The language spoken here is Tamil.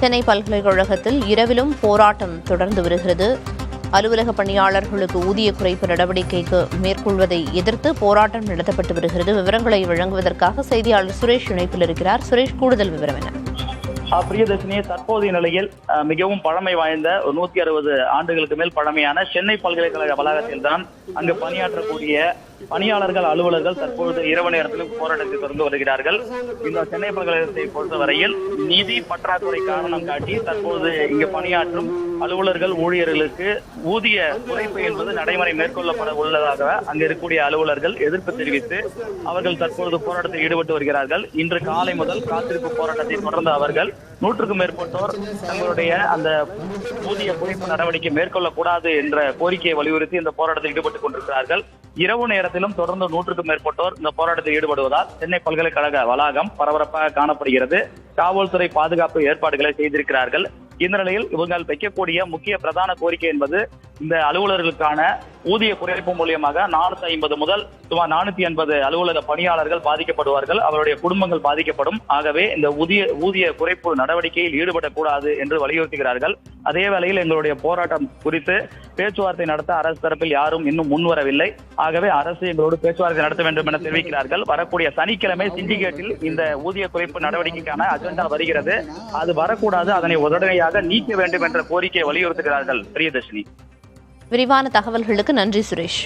சென்னை பல்கலைக்கழகத்தில் இரவிலும் போராட்டம் தொடர்ந்து வருகிறது. அலுவலக பணியாளர்களுக்கு ஊதிய குறைப்பு நடவடிக்கைக்கு மேற்கொள்வதை எதிர்த்து போராட்டம் நடத்தப்பட்டு வருகிறது. விவரங்களை வழங்குவதற்காக செய்தியாளர் சுரேஷ் இணைப்பில் இருக்கிறார். சுரேஷ், கூடுதல் விவரம் என்ன? பிரியதர்ஷினி, தற்போதைய நிலையில் மிகவும் பழமை வாய்ந்த 160 ஆண்டுகளுக்கு மேல் பழமையான சென்னை பல்கலைக்கழக வளாகத்தில் தான் அங்கு பணியாற்றக்கூடிய பணியாளர்கள், அலுவலர்கள் தற்பொழுது இரவு நேரத்திலும் போராட்டத்தை தொடர்ந்து வருகிறார்கள். இந்த சென்னை பல்கலைக்கழகத்தை பொறுத்தவரையில் நிதி பற்றாக்குறை காரணம் காட்டி தற்போது இங்கு பணியாற்றும் அலுவலர்கள், ஊழியர்களுக்கு ஊதிய குறைப்பு என்பது நடைமுறை மேற்கொள்ளப்பட உள்ளதாக அங்கு இருக்கக்கூடிய அலுவலர்கள் எதிர்ப்பு தெரிவித்து அவர்கள் தற்பொழுது போராட்டத்தில் ஈடுபட்டு வருகிறார்கள். இன்று காலை முதல் காத்திருப்பு போராட்டத்தை தொடர்ந்து அவர்கள் 100க்கும் மேற்பட்டோர் தங்களுடைய அந்த ஊதிய குறைப்பு நடவடிக்கை மேற்கொள்ளக்கூடாது என்ற கோரிக்கையை வலியுறுத்தி இந்த போராட்டத்தில் ஈடுபட்டுக் கொண்டிருக்கிறார்கள். இரவு நேரத்திலும் தொடர்ந்து 100க்கும் மேற்பட்டோர் இந்த போராட்டத்தில் ஈடுபடுவதால் சென்னை பல்கலைக்கழக வளாகம் பரபரப்பாக காணப்படுகிறது. காவல்துறை பாதுகாப்பு ஏற்பாடுகளை செய்திருக்கிறார்கள். இந்த நிலையில் இவர்கள் வைக்கக்கூடிய முக்கிய பிரதான கோரிக்கை என்பது இந்த அலுவலர்களுக்கான ஊதிய குறைப்பு மூலியமாக 450 முதல் சுமார் 480 அலுவலக பணியாளர்கள் பாதிக்கப்படுவார்கள், அவருடைய குடும்பங்கள் பாதிக்கப்படும். ஆகவே இந்த ஊதிய குறைப்பு நடவடிக்கையில் ஈடுபடக்கூடாது என்று வலியுறுத்துகிறார்கள். அதே வேளையில் எங்களுடைய போராட்டம் குறித்து பேச்சுவார்த்தை நடத்த அரசு தரப்பில் யாரும் இன்னும் முன்வரவில்லை. ஆகவே அரசு எங்களோடு பேச்சுவார்த்தை நடத்த வேண்டும் என தெரிவிக்கிறார்கள். வரக்கூடிய சனிக்கிழமை சிண்டிகேட்டில் இந்த ஊதிய குறைப்பு நடவடிக்கைக்கான அஜெண்டா வருகிறது. அது வரக்கூடாது, அதனை உடனடியாக நீக்க வேண்டும் என்ற கோரிக்கையை வலியுறுத்துகிறார்கள். பிரியதர்ஷினி, விரிவான தகவல்களுக்கு நன்றி சுரேஷ்.